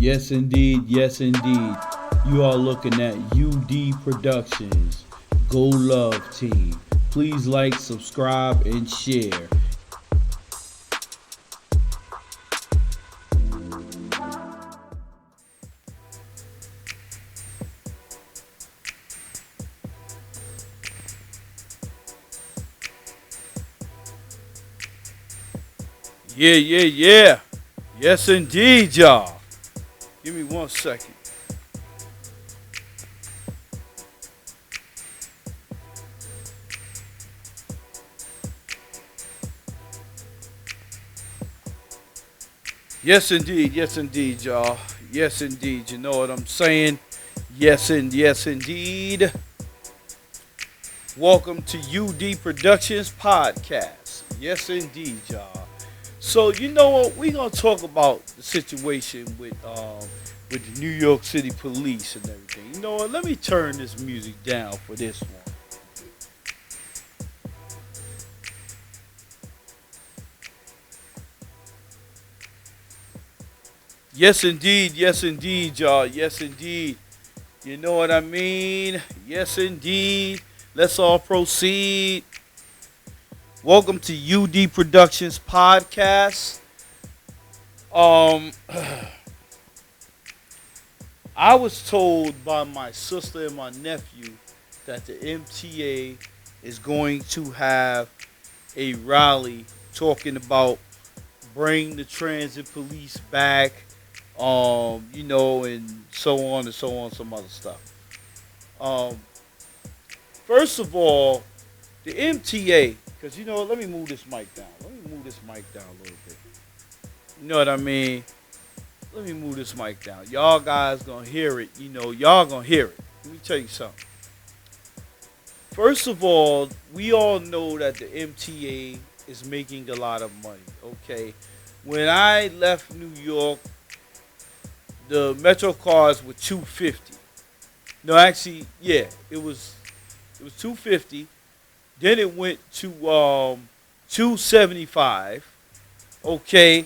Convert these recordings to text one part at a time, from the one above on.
Yes, indeed. Yes, indeed. You are looking at UD Productions. Go Love Team. Please like, subscribe, and share. Yeah. Yes, indeed, y'all. Give me 1 second. Yes, indeed, y'all. Yes, indeed. You know what I'm saying? Yes, indeed. Welcome to UD Productions Podcast. Yes, indeed, y'all. So you know what? We're gonna talk about the situation with the New York City Police and everything. You know what? Let me turn this music down for this one. Yes, indeed, y'all. Yes, indeed. You know what I mean? Yes, indeed. Let's all proceed. Welcome to UD Productions Podcast. Um, I was told by my sister and my nephew that the MTA is going to have a rally talking about bring the transit police back, and so on, some other stuff. Um, First of all, the MTA, because let me move this mic down. Let me move this mic down a little bit. You know what I mean? Let me move this mic down. Y'all guys gonna hear it. Y'all gonna hear it. Let me tell you something. First of all, we all know that the MTA is making a lot of money. Okay, when I left New York, the Metro cars were 250. No, actually, yeah, it was 250. Then it went to 275. Okay,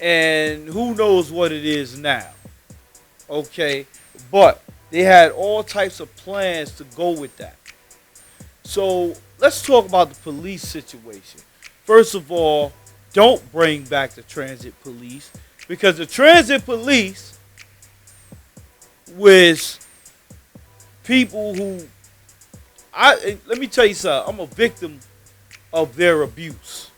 and who knows what it is now. Okay, but they had all types of plans to go with that. So let's talk about the police situation. First of all, don't bring back the transit police because the transit police was people who let me tell you something. I'm a victim of their abuse.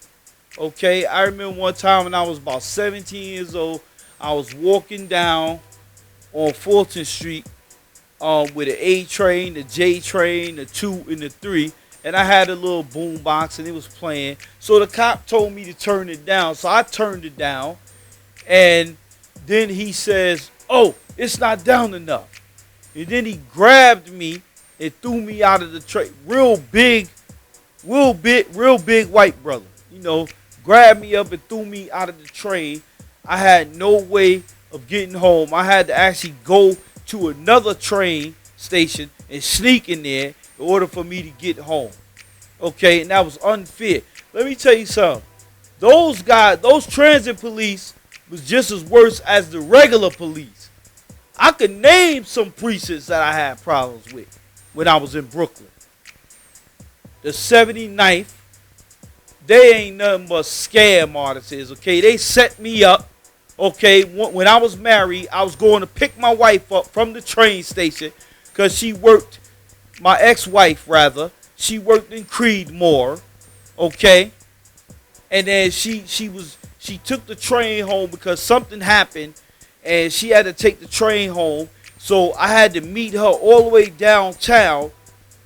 Okay, I remember one time when I was about 17 years old, I was walking down on Fulton Street with the A train, the J train, the 2 and the 3, and I had a little boom box and it was playing. So the cop told me to turn it down, so I turned it down, and then he says, "Oh, it's not down enough." And then he grabbed me and threw me out of the train. Real big white brother. Grabbed me up and threw me out of the train. I had no way of getting home. I had to actually go to another train station and sneak in there in order for me to get home. Okay, and that was unfair. Let me tell you something. Those guys, those transit police was just as worse as the regular police. I could name some precincts that I had problems with when I was in Brooklyn. The 79th, they ain't nothing but scam artists, okay? They set me up, okay? When I was married, I was going to pick my wife up from the train station because she worked, my ex-wife rather, she worked in Creedmoor, okay? And then she took the train home because something happened and she had to take the train home. So I had to meet her all the way downtown,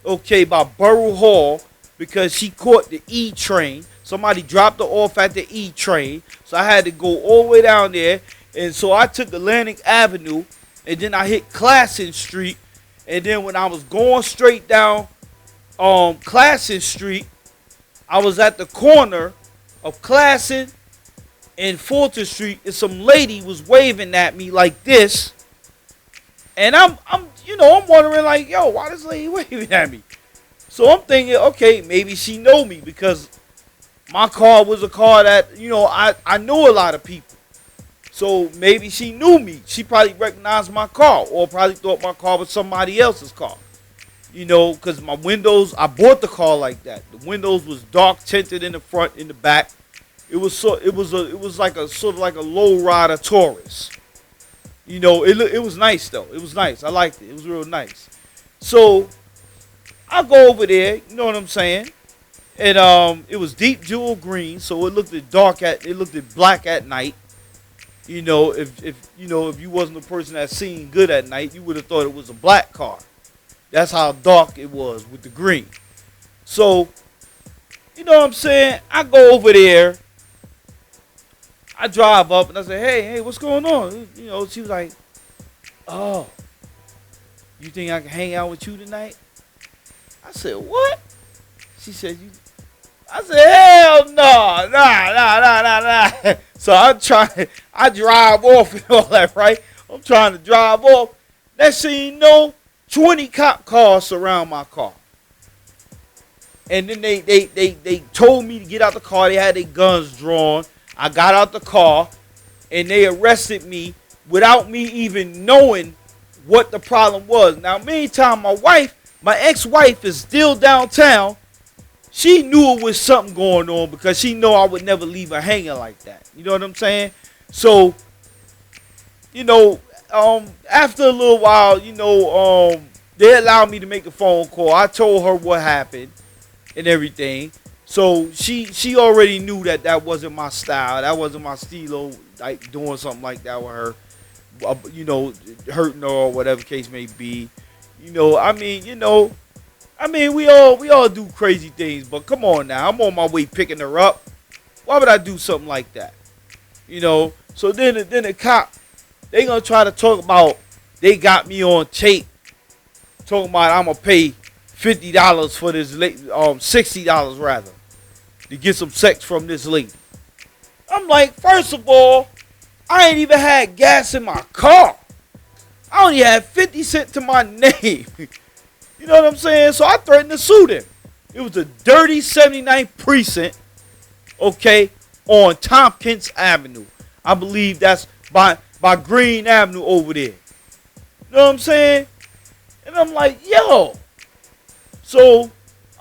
okay, by Borough Hall because she caught the E train. Somebody dropped her off at the E train. So I had to go all the way down there. And so I took Atlantic Avenue and then I hit Classen Street. And then when I was going straight down Classen Street, I was at the corner of Classen and Fulton Street, and some lady was waving at me like this, and I'm wondering like, yo, why this lady waving at me? So I'm thinking, okay, maybe she know me because my car was a car that I know a lot of people. So maybe she knew me. She probably recognized my car, or probably thought my car was somebody else's car. You know, because my windows, I bought the car like that. The windows was dark tinted in the front, in the back. It was like a sort of like a low rider Taurus. You know, it was nice though. It was nice. I liked it. It was real nice. So I go over there. You know what I'm saying? And it was deep jewel green, so it looked at black at night. You know, if you wasn't a person that seen good at night, you would have thought it was a black car. That's how dark it was with the green. So, you know what I'm saying? I go over there. I drive up and I say, hey, what's going on? You know, she was like, oh, you think I can hang out with you tonight? I said, what? She said, I said, hell no, nah. So I drive off and all that, right? I'm trying to drive off. Next thing you know, 20 cop cars surround my car. And then they told me to get out the car. They had their guns drawn. I got out the car, and they arrested me without me even knowing what the problem was. Now, meantime, my ex-wife is still downtown. She knew it was something going on because she know I would never leave her hanging like that. You know what I'm saying? So, you know, after a little while, you know, they allowed me to make a phone call. I told her what happened and everything. So she already knew that wasn't my style. That wasn't my stilo, like doing something like that with her. You know, hurting her or whatever case may be. You know, I mean, we all do crazy things, but come on now. I'm on my way picking her up. Why would I do something like that? You know, so then the cop, they gonna try to talk about they got me on tape, talking about I'm gonna pay $50 for this $60 rather, to get some sex from this lady. I'm like, first of all, I ain't even had gas in my car. I only had 50 cents to my name. You know what I'm saying? So I threatened to sue them. It was a dirty 79th precinct, okay, on Tompkins Avenue. I believe that's by Green Avenue over there. You know what I'm saying? And I'm like, yo. So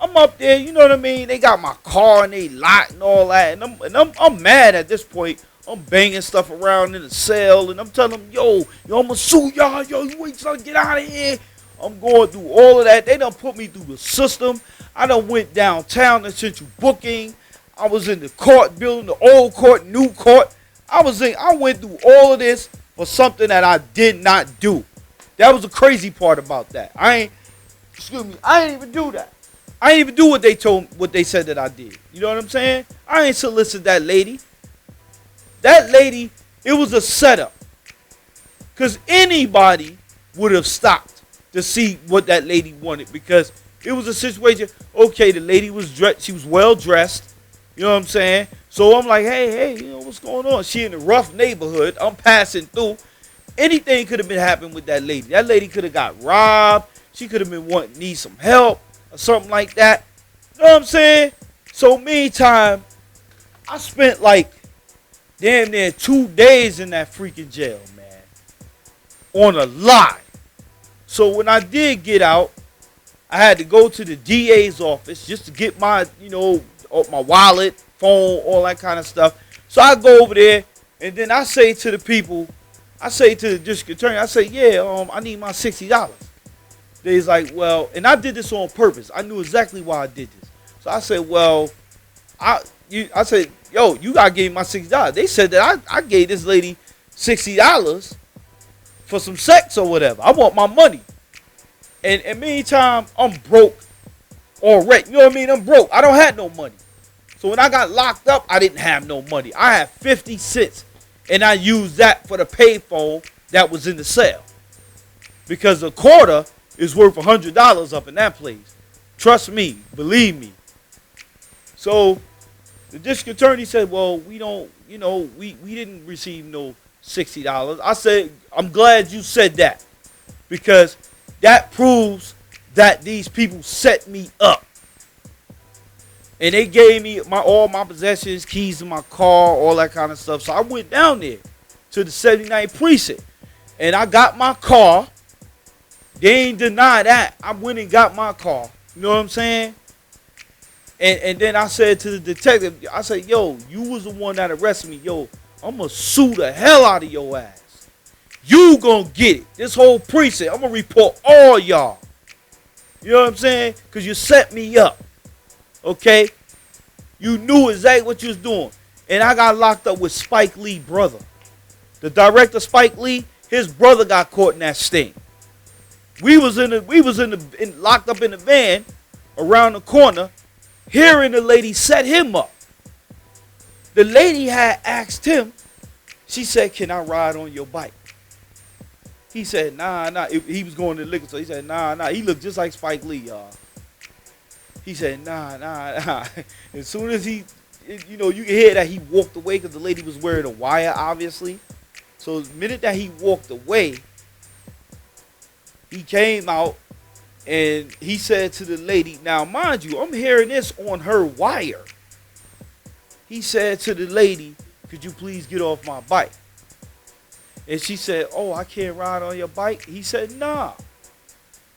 I'm up there, you know what I mean? They got my car and they lot and all that. And I'm mad at this point. I'm banging stuff around in the cell and I'm telling them, yo, I'm gonna sue y'all. Yo, you wait till I get out of here. I'm going through all of that. They done put me through the system. I done went downtown to Central Booking. I was in the court building, the old court, new court. I went through all of this for something that I did not do. That was the crazy part about that. I ain't even do that. I ain't even do what they said that I did. You know what I'm saying? I ain't solicit that lady. That lady, it was a setup. Because anybody would have stopped to see what that lady wanted. Because it was a situation, okay, the lady was dressed, she was well dressed. You know what I'm saying? So I'm like, hey, you know, what's going on? She in a rough neighborhood. I'm passing through. Anything could have been happening with that lady. That lady could have got robbed. She could have been need some help or something like that. You know what I'm saying? So meantime, I spent like damn near 2 days in that freaking jail, man. On a lie. So when I did get out, I had to go to the DA's office just to get my, my wallet, phone, all that kind of stuff. So I go over there and then I say to the people, I say to the district attorney, I say, yeah, I need my $60. They's like, well, and I did this on purpose. I knew exactly why I did this. So I said, well, I said, yo, you gotta give me my $60. They said that I gave this lady $60 for some sex or whatever. I want my money. And meantime, I'm broke already. You know what I mean? I'm broke. I don't have no money. So when I got locked up, I didn't have no money. I had 50 cents. And I used that for the payphone that was in the cell. Because a quarter is worth $100 up in that place. Trust me. Believe me. So the district attorney said, well, we don't, we didn't receive no $60. I said, I'm glad you said that. Because that proves that these people set me up. And they gave me all my possessions, keys to my car, all that kind of stuff. So I went down there. to the 79th precinct. And I got my car. They ain't deny that. I went and got my car. You know what I'm saying? And then I said to the detective, I said, yo, you was the one that arrested me. Yo, I'm going to sue the hell out of your ass. You going to get it. This whole precinct. I'm going to report all y'all. You know what I'm saying? Because you set me up. Okay? You knew exactly what you was doing. And I got locked up with Spike Lee, brother. The director, Spike Lee, his brother got caught in that sting. We was locked up in the van around the corner, hearing the lady set him up. The lady had asked him, she said, can I ride on your bike? He said, nah. He was going to the liquor store. He said, nah. He looked just like Spike Lee, y'all. He said, nah. As soon as you can hear that he walked away because the lady was wearing a wire, obviously. So the minute that he walked away, he came out and he said to the lady, now mind you, I'm hearing this on her wire. He said to the lady, could you please get off my bike? And she said, oh, I can't ride on your bike? He said, nah.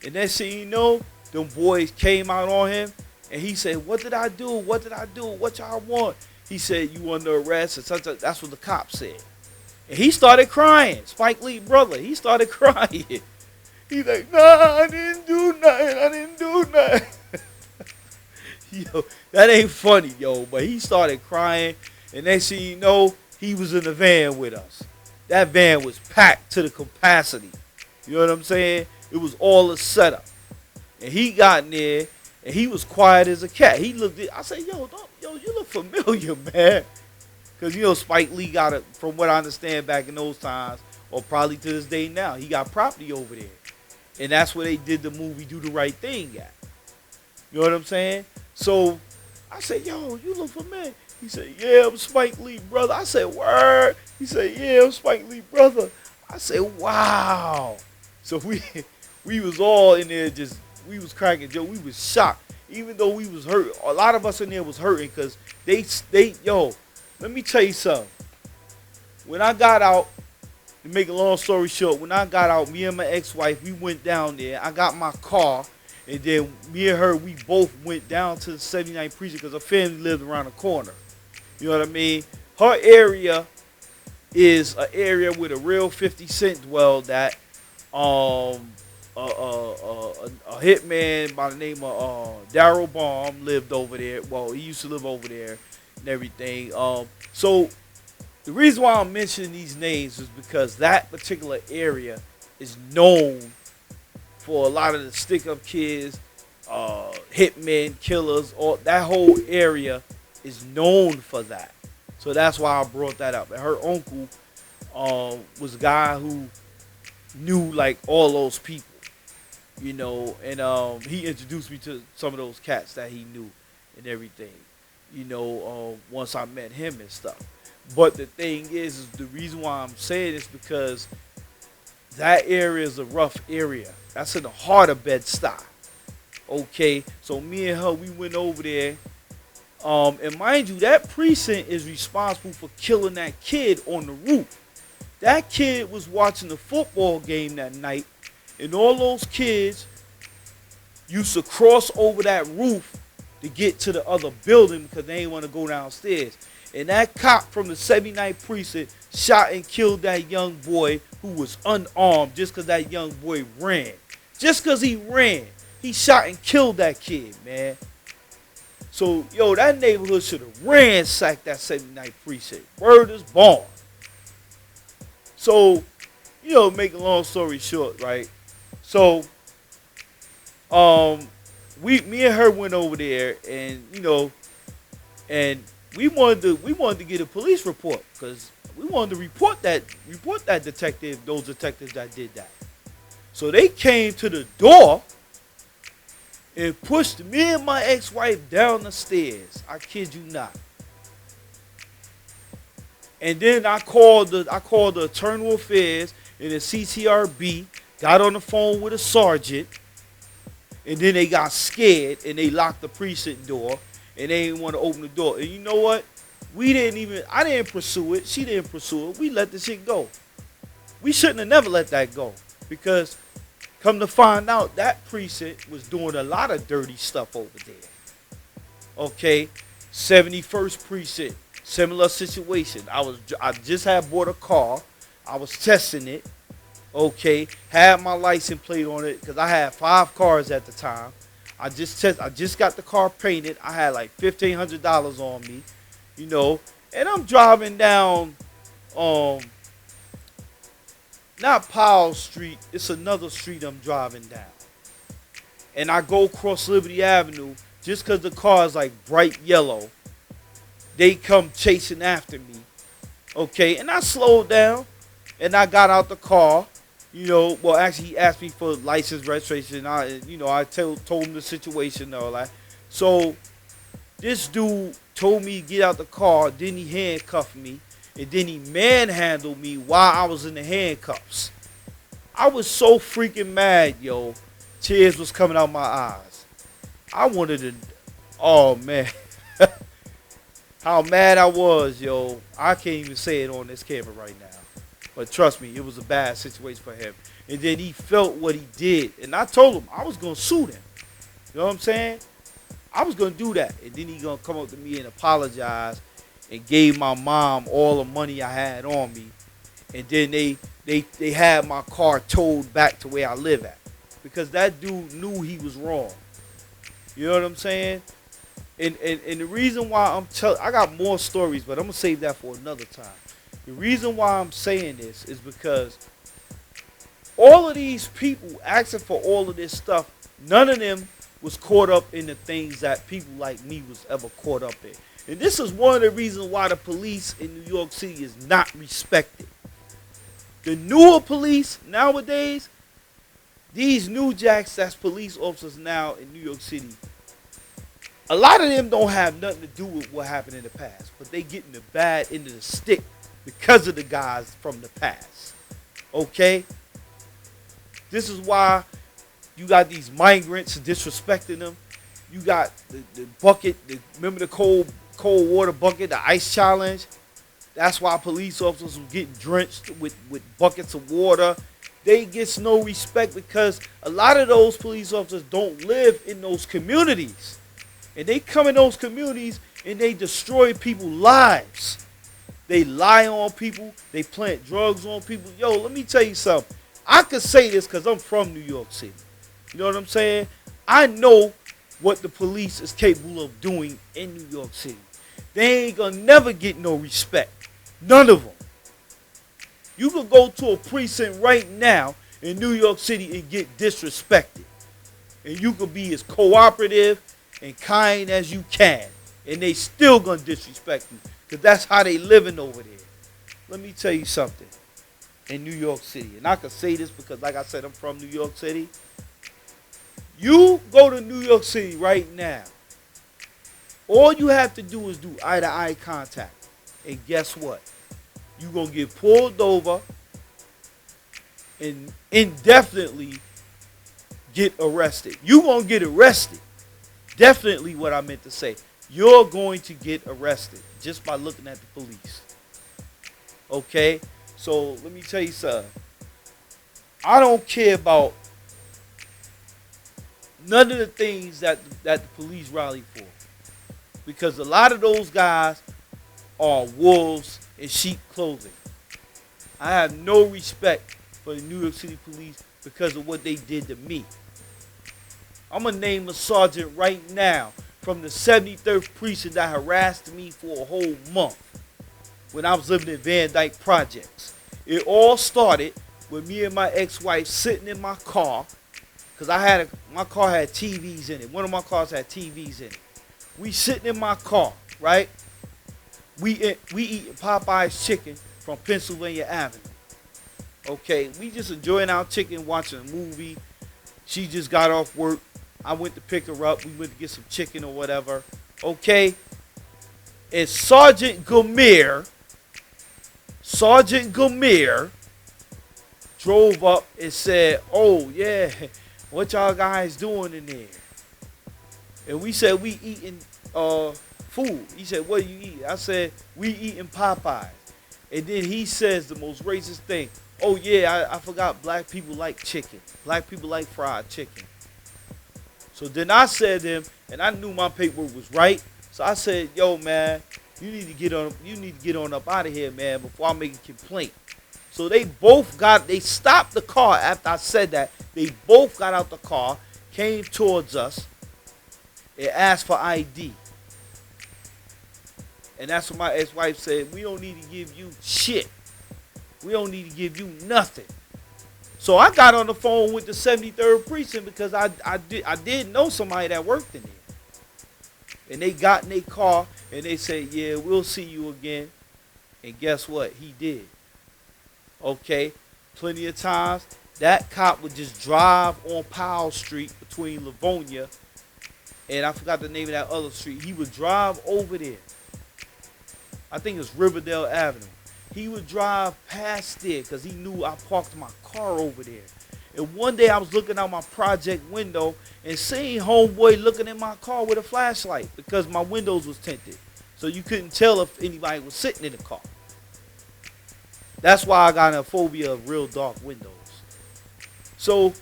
And then you know, them boys came out on him and he said, what did I do? What y'all want? He said, you under arrest and such. That's what the cop said. And he started crying. Spike Lee brother, he started crying. He's like, nah, I didn't do nothing. Yo, that ain't funny, yo. But he started crying. And next thing you know, he was in the van with us. That van was packed to the capacity. You know what I'm saying? It was all a setup. And he got in there, and he was quiet as a cat. He looked at, I said, yo, you look familiar, man. Because, Spike Lee got it, from what I understand back in those times, or probably to this day now, he got property over there. And that's where they did the movie Do the Right Thing at. You know what I'm saying? So I said, yo, you look familiar. He said, yeah, I'm Spike Lee, brother. I said, word. He said, yeah, I'm Spike Lee, brother. I said, wow. So we was all in there we was cracking jokes. We was shocked. Even though we was hurt. A lot of us in there was hurting because let me tell you something. When I got out, to make a long story short, when I got out, me and my ex-wife, we went down there. I got my car, and then me and her, we both went down to the 79th precinct because her family lived around the corner. You know what I mean? Her area is an area where the real 50 Cent dwelled at. A hitman by the name of Daryl Baum lived over there. Well, he used to live over there and everything. So the reason why I'm mentioning these names is because that particular area is known for a lot of the stick-up kids, hitmen, killers. That whole area is known for that. So that's why I brought that up. And her uncle was a guy who knew like all those people, and he introduced me to some of those cats that he knew and everything, once I met him and stuff. But the thing is the reason why I'm saying this because that area is a rough area. That's in the heart of Bed-Stuy. Okay, so me and her, we went over there. And mind you, that precinct is responsible for killing that kid on the roof. That kid was watching the football game that night, and all those kids used to cross over that roof to get to the other building because they didn't want to go downstairs. And that cop from the 79th precinct shot and killed that young boy who was unarmed just because that young boy ran. Just because he ran, he shot and killed that kid, man. So, that neighborhood should have ransacked that 79th precinct. Word is born. So, make a long story short, right? So, me and her went over there, and and we wanted to get a police report because we wanted to report that detective, those detectives that did that. So they came to the door and pushed me and my ex-wife down the stairs. I kid you not. And then I called the Internal Affairs and the CCRB, got on the phone with a sergeant, and then they got scared and they locked the precinct door and they didn't want to open the door. And you know what? I didn't pursue it. She didn't pursue it. We let the shit go. We shouldn't have never let that go. Because come to find out, that precinct was doing a lot of dirty stuff over there. Okay, 71st precinct, similar situation. I just had bought a car. I was testing it. Okay, had my license plate on it because I had 5 cars at the time. I just got the car painted. I had like $1,500 on me, and I'm driving down, not Powell Street. It's another street I'm driving down, and I go across Liberty Avenue just because the car is like bright yellow. They come chasing after me, okay, and I slowed down, and I got out the car. Well, actually, he asked me for license registration. I told him the situation and all that. So this dude told me to get out the car. Then he handcuffed me, and then he manhandled me while I was in the handcuffs. I was so freaking mad, yo. Tears was coming out my eyes. I wanted to, oh man, how mad I was, yo. I can't even say it on this camera right now. But trust me, it was a bad situation for him. And then he felt what he did. And I told him I was going to sue him. You know what I'm saying? I was going to do that. And then he going to come up to me and apologize and gave my mom all the money I had on me. And then they had my car towed back to where I live at. Because that dude knew he was wrong. You know what I'm saying? And the reason why I got more stories, but I'm going to save that for another time. The reason why I'm saying this is because all of these people asking for all of this stuff, none of them was caught up in the things that people like me was ever caught up in. And this is one of the reasons why the police in New York City is not respected. The newer police nowadays, these new jacks that's police officers now in New York City, a lot of them don't have nothing to do with what happened in the past, but they getting the bad end of the stick because of the guys from the past. Okay? This is why you got these migrants disrespecting them. You got the bucket, remember the cold water bucket, the ice challenge? That's why police officers were getting drenched with buckets of water. They get no respect because a lot of those police officers don't live in those communities. And they come in those communities and they destroy people's lives. They lie on people. They plant drugs on people. Yo, let me tell you something. I could say this because I'm from New York City. You know what I'm saying? I know what the police is capable of doing in New York City. They ain't gonna never get no respect. None of them. You could go to a precinct right now in New York City and get disrespected. And you could be as cooperative and kind as you can. And they still gonna disrespect you. Because that's how they living over there. Let me tell you something. In New York City. And I can say this because, like I said, I'm from New York City. You go to New York City right now. All you have to do is do eye-to-eye contact. And guess what? You're going to get pulled over and indefinitely get arrested. You're going to get arrested. Definitely what I meant to say. You're going to get arrested just by looking at the police. Okay? So let me tell you something. I don't care about none of the things that the police rally for. Because a lot of those guys are wolves in sheep clothing. I have no respect for the New York City police because of what they did to me. I'm going to name a sergeant right now from the 73rd precinct that harassed me for a whole month when I was living in Van Dyke Projects. It all started with me and my ex-wife sitting in my car because my car had TVs in it. One of my cars had TVs in it. We sitting in my car, right? We eating Popeye's chicken from Pennsylvania Avenue. Okay, we just enjoying our chicken, watching a movie. She just got off work. I went to pick her up. We went to get some chicken or whatever. Okay, and Sergeant Gamir drove up and said, "Oh yeah, what y'all guys doing in there?" And we said we eating food. He said, what do you eat? I said, we eating Popeyes. And then he says the most racist thing. Oh, yeah, I forgot black people like chicken. Black people like fried chicken. So then I said to him, and I knew my paperwork was right. So I said, yo, man, you need to get on up out of here, man, before I make a complaint. So they stopped the car after I said that. They both got out the car, came towards us, and asked for ID. And that's what my ex-wife said. We don't need to give you shit. We don't need to give you nothing. So I got on the phone with the 73rd precinct because I did know somebody that worked in there. And they got in their car and they said, yeah, we'll see you again. And guess what? He did. Okay. Plenty of times that cop would just drive on Powell Street between Livonia and I forgot the name of that other street. He would drive over there. I think it's Riverdale Avenue. He would drive past there because he knew I parked my car over there. And one day I was looking out my project window and seeing homeboy looking in my car with a flashlight because my windows was tinted. So you couldn't tell if anybody was sitting in the car. That's why I got a phobia of real dark windows. So,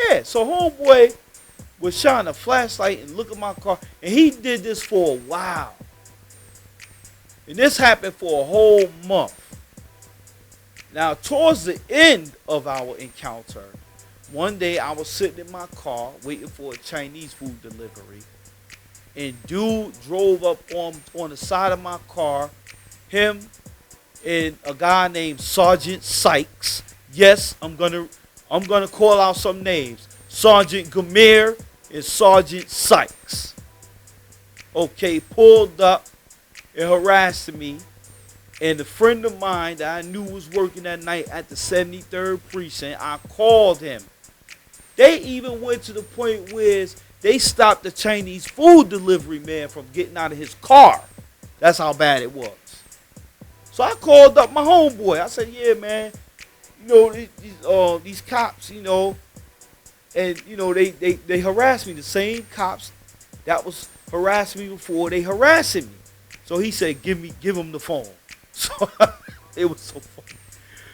yeah, so homeboy was shining a flashlight and look at my car. And he did this for a while. And this happened for a whole month. Now, towards the end of our encounter, one day I was sitting in my car waiting for a Chinese food delivery. And dude drove up on the side of my car. Him and a guy named Sergeant Sykes. Yes, I'm gonna call out some names. Sergeant Gamir and Sergeant Sykes. Okay, pulled up and harassed me. And a friend of mine that I knew was working that night at the 73rd precinct, I called him. They even went to the point where they stopped the Chinese food delivery man from getting out of his car. That's how bad it was. So I called up my homeboy. I said, yeah, man, you know, these cops, you know, and, you know, they harassed me. The same cops that was harassing me before, they harassing me. So he said, give him the phone. So it was so funny.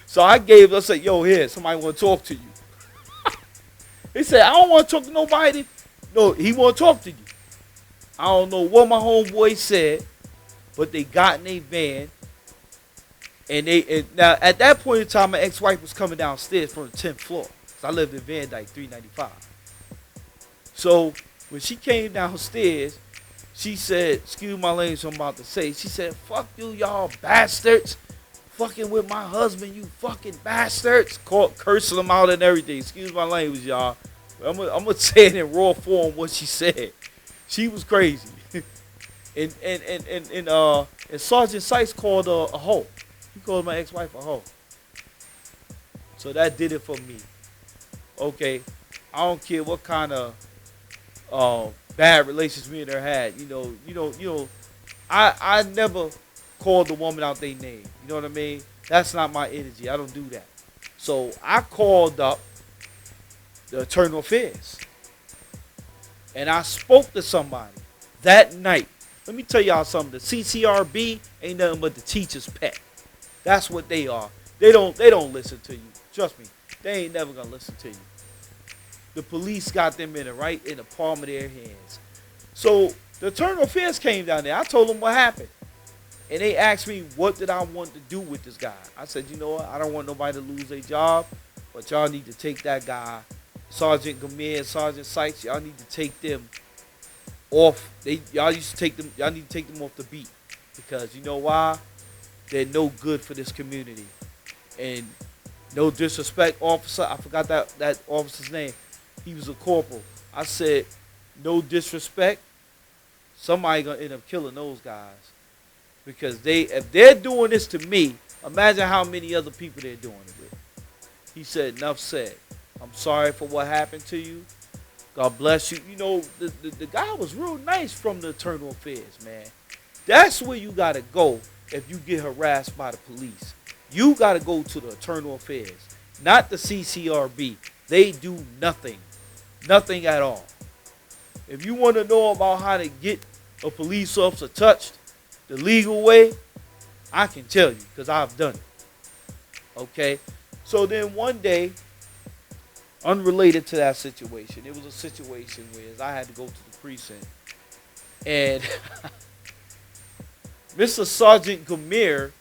So I said, yo, here, somebody want to talk to you. He said, I don't want to talk to nobody. No, he want to talk to you. I don't know what my homeboy said, but they got in a van. And now at that point in time, my ex-wife was coming downstairs from the 10th floor. So I lived in Van Dyke, 395. So when she came downstairs, she said, excuse my language, I'm about to say. She said, fuck you, y'all bastards. Fucking with my husband, you fucking bastards. Cursing them out and everything. Excuse my language, y'all. I'm going to say it in raw form what she said. She was crazy. and Sergeant Sykes called her a hoe. He called my ex-wife a hoe. So that did it for me. Okay. I don't care what kind of bad relations me and her had. You know, I never called the woman out their name. You know what I mean? That's not my energy. I don't do that. So I called up the Internal Affairs. And I spoke to somebody that night. Let me tell y'all something. The CCRB ain't nothing but the teacher's pet. That's what they are. They don't listen to you. Trust me. They ain't never gonna listen to you. The police got them in the palm of their hands. So the Internal Affairs came down there. I told them what happened. And they asked me what did I want to do with this guy. I said, you know what? I don't want nobody to lose their job, but y'all need to take that guy, Sergeant Gamir and Sergeant Sykes, y'all need to take them off. Y'all need to take them off the beat. Because you know why? They're no good for this community. And no disrespect, officer. I forgot that officer's name. He was a corporal. I said, no disrespect. Somebody gonna end up killing those guys. Because if they're doing this to me, imagine how many other people they're doing it with. He said, enough said. I'm sorry for what happened to you. God bless you. You know, the guy was real nice from the Internal Affairs, man. That's where you got to go if you get harassed by the police. You got to go to the Internal Affairs, not the CCRB. They do nothing. Nothing at all. If you want to know about how to get a police officer touched, the legal way, I can tell you because I've done it. Okay? So then one day, unrelated to that situation, it was a situation where I had to go to the precinct. And Mr. Sergeant Gamir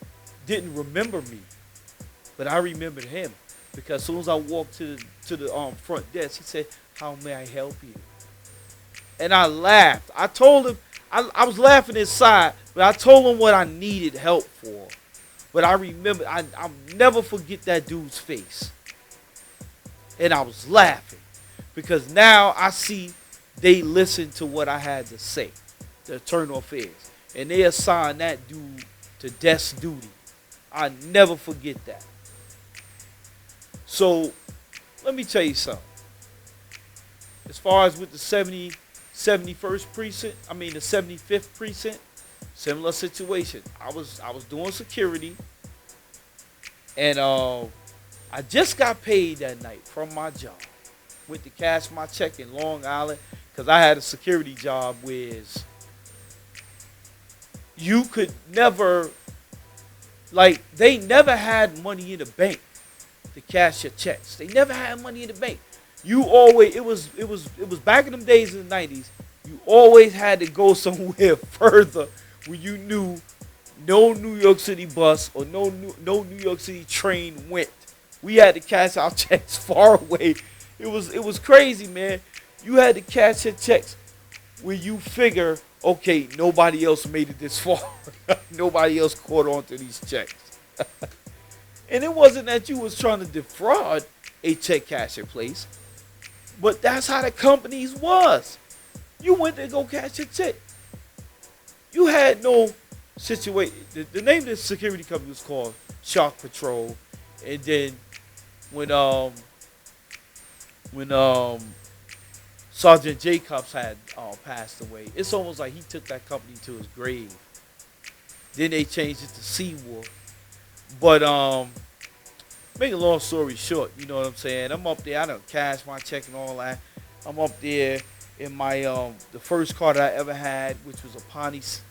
didn't remember me, but I remembered him because as soon as I walked to the front desk, he said, "How may I help you?" And I laughed. I told him I was laughing inside, but I told him what I needed help for. But I remember I'll never forget that dude's face, and I was laughing because now I see they listened to what I had to say, the internal affairs, and they assigned that dude to desk duty. I never forget that. So let me tell you something. As far as with the 71st precinct, the 75th precinct, similar situation. I was doing security, and I just got paid that night from my job. Went to cash my check in Long Island because I had a security job where you could never, they never had money in the bank to cash your checks. They never had money in the bank. You always, it was back in them days in the 90s, you always had to go somewhere further where you knew no New York City bus or no New York City train went. We had to cash our checks far away. It was crazy, man. You had to cash your checks where you figure, okay, nobody else made it this far. Nobody else caught on to these checks. And it wasn't that you was trying to defraud a check cashing place, but that's how the companies was. You went to go cash your check. You had no situation. The name of the security company was called Shark Patrol. And then when Sergeant Jacobs had passed away, it's almost like he took that company to his grave. Then they changed it to Seawolf. But make a long story short, you know what I'm saying? I'm up there. I done cashed my check and all that. I'm up there in my the first car that I ever had, which was a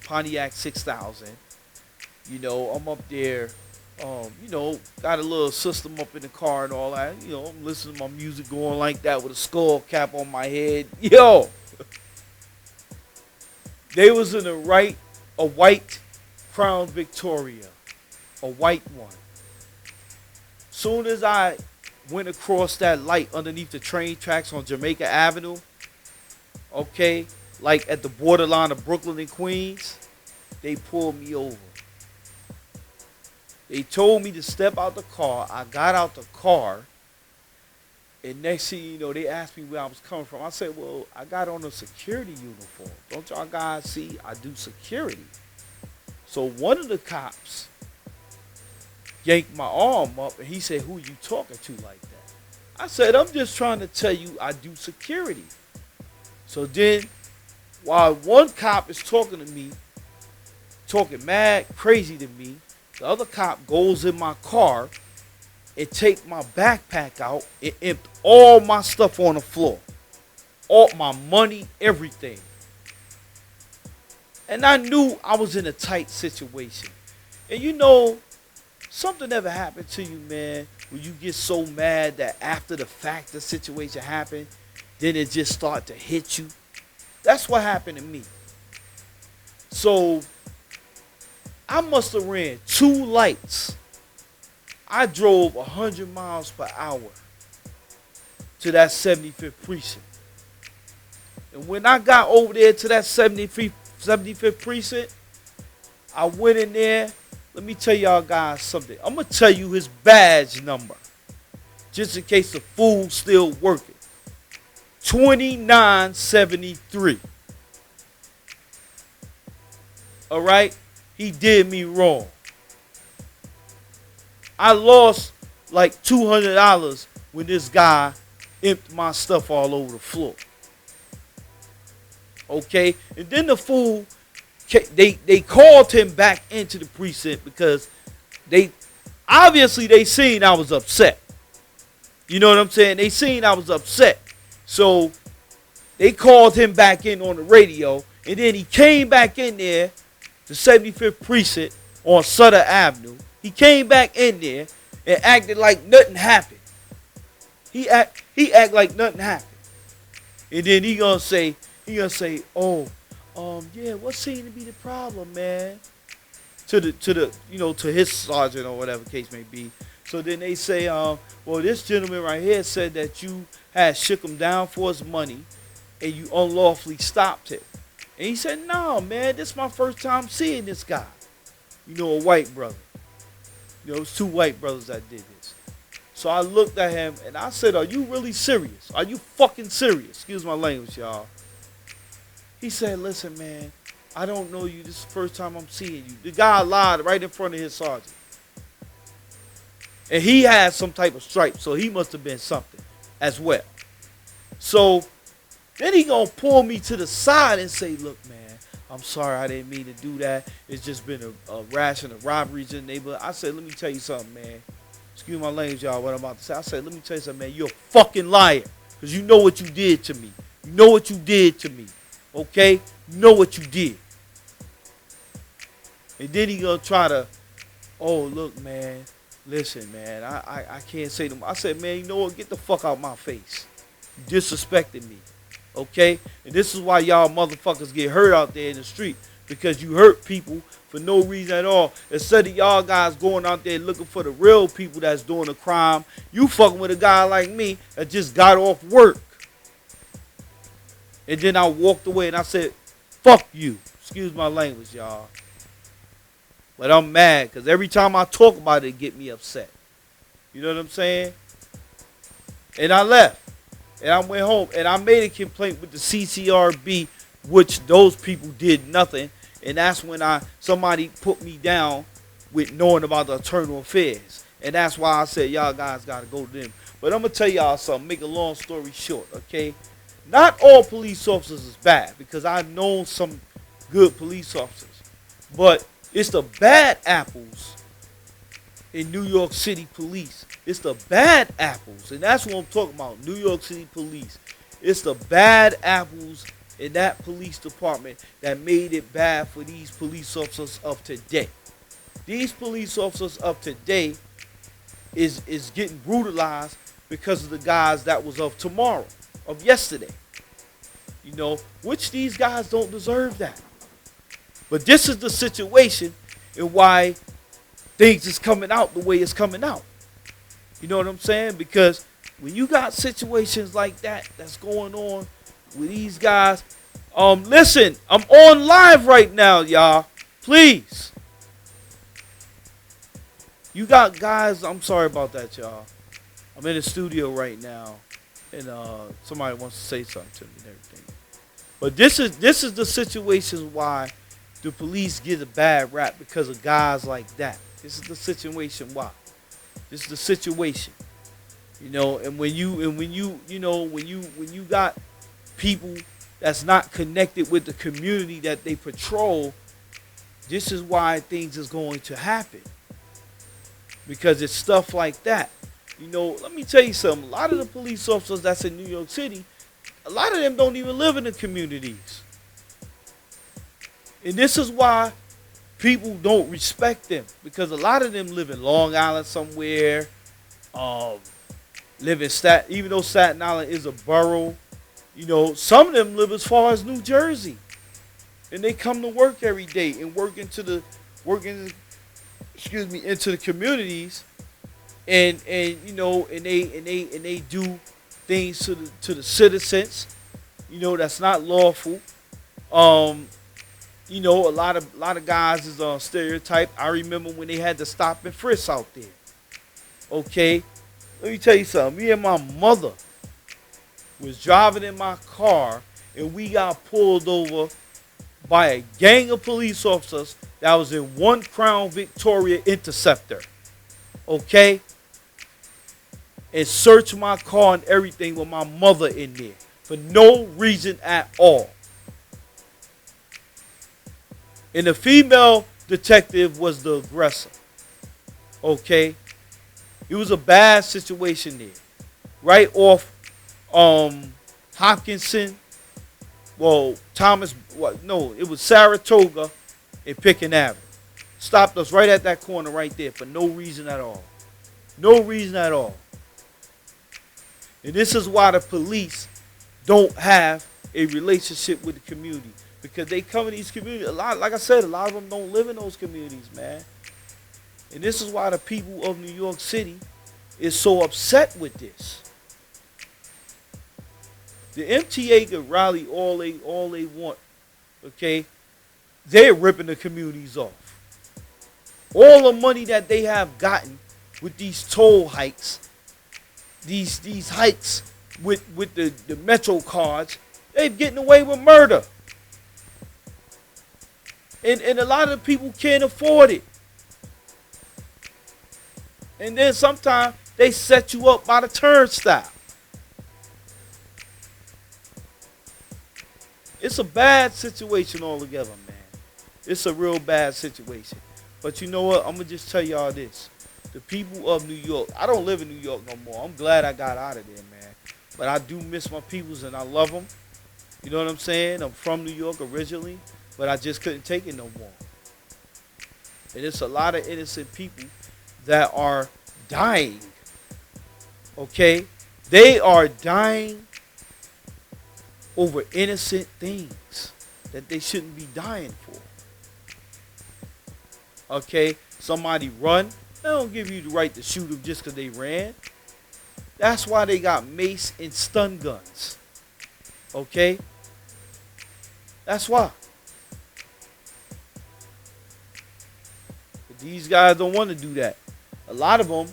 Pontiac 6000. You know, I'm up there. Got a little system up in the car and all that. You know, I'm listening to my music going like that with a skull cap on my head. Yo, they was in a white Crown Victoria, a white one. Soon as I went across that light underneath the train tracks on Jamaica Avenue, okay, like at the borderline of Brooklyn and Queens, they pulled me over. They told me to step out the car. I got out the car, and next thing you know, they asked me where I was coming from. I said, well, I got on a security uniform. Don't y'all guys see I do security? So one of the cops yanked my arm up, and he said, who are you talking to like that? I said, I'm just trying to tell you I do security. So then, while one cop is talking to me, talking mad crazy to me, the other cop goes in my car and take my backpack out and empty all my stuff on the floor. All my money, everything. And I knew I was in a tight situation. And you know, something ever happened to you, man, when you get so mad that after the fact the situation happened, then it just start to hit you. That's what happened to me. So I must have ran 2 lights. I drove 100 miles per hour to that 75th precinct. And when I got over there to that 75th precinct, I went in there. Let me tell y'all guys something. I'm going to tell you his badge number, just in case the fool's still working. 2973. All right? He did me wrong. I lost like $200 when this guy emptied my stuff all over the floor. Okay? And then the fool, they called him back into the precinct because they seen I was upset. You know what I'm saying? They seen I was upset. So they called him back in on the radio, and then he came back in there the 75th precinct on Sutter Avenue. He came back in there and acted like nothing happened. He act like nothing happened. And then he gonna say, oh, yeah, what seemed to be the problem, man? To his sergeant or whatever case may be. So then they say, well, this gentleman right here said that you had shook him down for his money and you unlawfully stopped him. And he said, no, man, this is my first time seeing this guy. A white brother. It was two white brothers that did this. So I looked at him and I said, are you really serious? Are you fucking serious? Excuse my language, y'all. He said, listen, man, I don't know you. This is the first time I'm seeing you. The guy lied right in front of his sergeant. And he had some type of stripe, so he must have been something as well. So then he gonna pull me to the side and say, look, man, I'm sorry, I didn't mean to do that. It's just been a rash of robberies in the neighborhood. I said, let me tell you something, man. Excuse my language, y'all, what I'm about to say. I said, let me tell you something, man. You're a fucking liar. Because you know what you did to me. You know what you did to me. Okay? You know what you did. And then he gonna try to, oh, look, man. Listen, man, I can't say to him. I said, man, you know what? Get the fuck out my face. You disrespected me. Okay? And this is why y'all motherfuckers get hurt out there in the street. Because you hurt people for no reason at all. Instead of y'all guys going out there looking for the real people that's doing the crime, you fucking with a guy like me that just got off work. And then I walked away and I said, fuck you. Excuse my language, y'all. But I'm mad because every time I talk about it get me upset. You know what I'm saying? And I left. And I went home. And I made a complaint with the CCRB, which those people did nothing. And that's when somebody put me down with knowing about the internal affairs. And that's why I said y'all guys got to go to them. But I'm going to tell y'all something. Make a long story short, okay? Not all police officers is bad. Because I've known some good police officers. But it's the bad apples in New York City police. It's the bad apples. And that's what I'm talking about. New York City police. It's the bad apples in that police department that made it bad for these police officers of today. These police officers of today is getting brutalized because of the guys that was of tomorrow, of yesterday. Which these guys don't deserve that. But this is the situation and why things is coming out the way it's coming out. You know what I'm saying? Because when you got situations like that that's going on with these guys, listen, I'm on live right now, y'all. Please. You got guys, I'm sorry about that, y'all. I'm in the studio right now, and somebody wants to say something to me and everything. But this is the situations why the police get a bad rap because of guys like that. This is the situation why. This is the situation. And when you got people that's not connected with the community that they patrol, this is why things is going to happen. Because it's stuff like that. Let me tell you something. A lot of the police officers that's in New York City, a lot of them don't even live in the communities. And this is why people don't respect them. Because a lot of them live in Long Island somewhere. Live in even though Staten Island is a borough. Some of them live as far as New Jersey. And they come to work every day and work into the communities. And they do things to the citizens, that's not lawful. A lot of guys is on stereotype. I remember when they had to stop and frisk out there. Okay, let me tell you something. Me and my mother was driving in my car, and we got pulled over by a gang of police officers that was in one Crown Victoria Interceptor. Okay, and searched my car and everything with my mother in there for no reason at all. And the female detective was the aggressor. Okay? It was a bad situation there. Right off Hopkinson. Well, it was Saratoga in Pickens Avenue. Stopped us right at that corner right there for no reason at all. No reason at all. And this is why the police don't have a relationship with the community. Because they come in these communities, like I said, a lot of them don't live in those communities, man. And this is why the people of New York City is so upset with this. The MTA could rally all they want, okay? They're ripping the communities off. All the money that they have gotten with these toll hikes, these hikes with the Metro cards, they're getting away with murder. And a lot of people can't afford it. And then sometimes they set you up by the turnstile. It's a bad situation altogether, man. It's a real bad situation. But you know what? I'm going to just tell y'all this. The people of New York, I don't live in New York no more. I'm glad I got out of there, man. But I do miss my peoples and I love them. You know what I'm saying? I'm from New York originally, but I just couldn't take it no more. And it's a lot of innocent people that are dying. Okay? They are dying over innocent things that they shouldn't be dying for. Okay? Somebody run. They don't give you the right to shoot them just because they ran. That's why they got mace and stun guns. Okay? That's why. But these guys don't want to do that. A lot of them,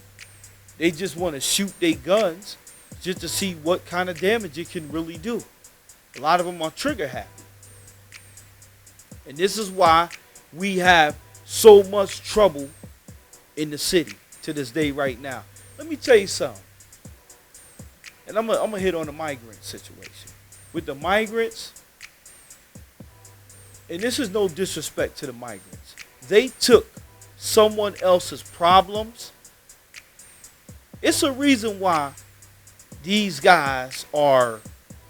they just want to shoot their guns just to see what kind of damage it can really do. A lot of them are trigger happy. And this is why we have so much trouble in the city to this day right now. Let me tell you something. And I'm gonna hit on the migrant situation. With the migrants, and this is no disrespect to the migrants, they took someone else's problems. It's a reason why these guys are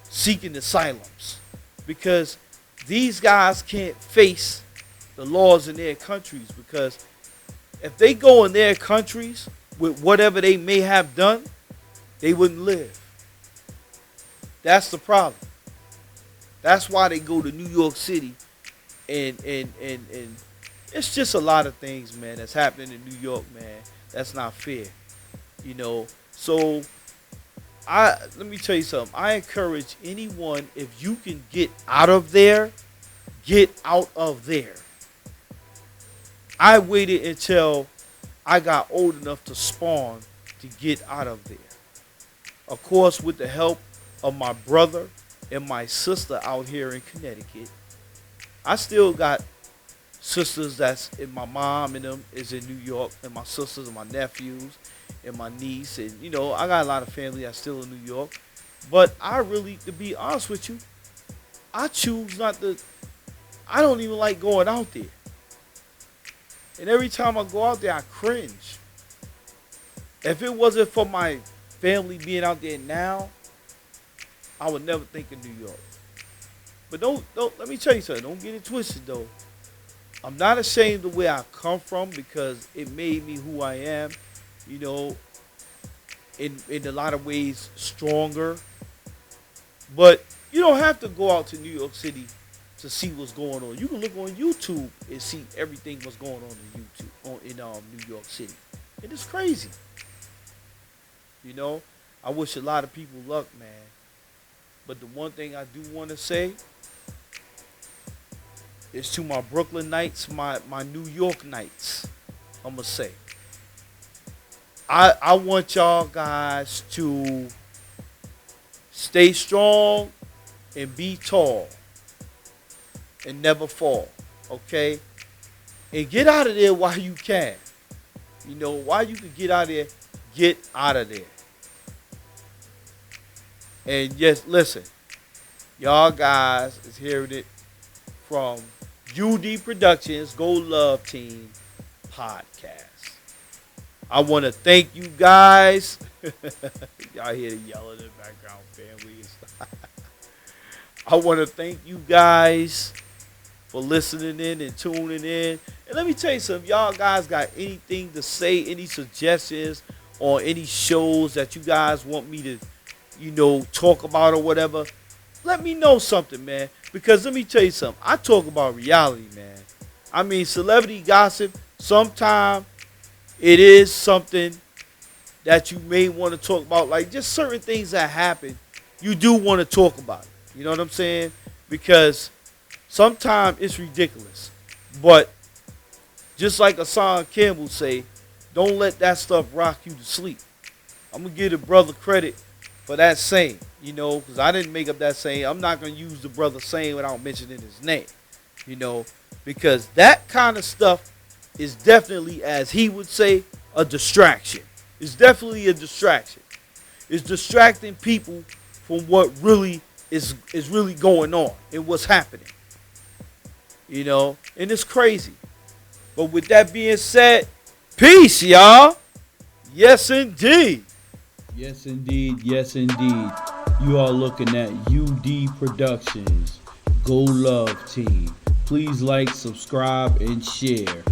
seeking asylums, because these guys can't face the laws in their countries, because if they go in their countries with whatever they may have done, they wouldn't live. That's the problem. That's why they go to New York City, and it's just a lot of things, man, that's happening in New York, man. That's not fair, you know. So let me tell you something. I encourage anyone, if you can get out of there, get out of there. I waited until I got old enough to spawn to get out of there. Of course, with the help of my brother and my sister out here in Connecticut. I still got sisters that's in, my mom and them is in New York, and my sisters and my nephews and my niece, and you know, I got a lot of family that's still in New York. But I really, to be honest with you, I choose not to. I don't even like going out there. And every time I go out there, I cringe. If it wasn't for my family being out there now, I would never think of New York. But don't let me tell you something. Don't get it twisted though. I'm not ashamed of where I come from, because it made me who I am. You know, in a lot of ways stronger. But you don't have to go out to New York City to see what's going on. You can look on YouTube and see everything what's going on in YouTube in New York City. It is crazy. You know, I wish a lot of people luck, man. But the one thing I do want to say is to my Brooklyn Knights, my New York Knights, I'm going to say, I want y'all guys to stay strong and be tall and never fall, okay? And get out of there while you can. You know, while you can get out of there, get out of there. And yes, listen, y'all guys is hearing it from UD Productions, Go Love Team Podcast. I want to thank you guys. Y'all hear the yelling in the background, family. I want to thank you guys for listening in and tuning in. And let me tell you something, y'all guys got anything to say, any suggestions on any shows that you guys want me to, talk about or whatever, let me know something, man. Because let me tell you something, I talk about reality, man. I mean, celebrity gossip, sometimes it is something that you may want to talk about, like just certain things that happen, you do want to talk about it. You know what I'm saying? Because sometimes it's ridiculous. But just like Hassan Campbell say, don't let that stuff rock you to sleep. I'm going to give the brother credit for that saying, because I didn't make up that saying. I'm not going to use the brother saying without mentioning his name, because that kind of stuff is definitely, as he would say, a distraction. It's definitely a distraction. It's distracting people from what really is really going on and what's happening. And it's crazy. But with that being said, peace, y'all. Yes, indeed. Yes, indeed. Yes, indeed. You are looking at UD Productions. Go Love Team. Please like, subscribe, and share.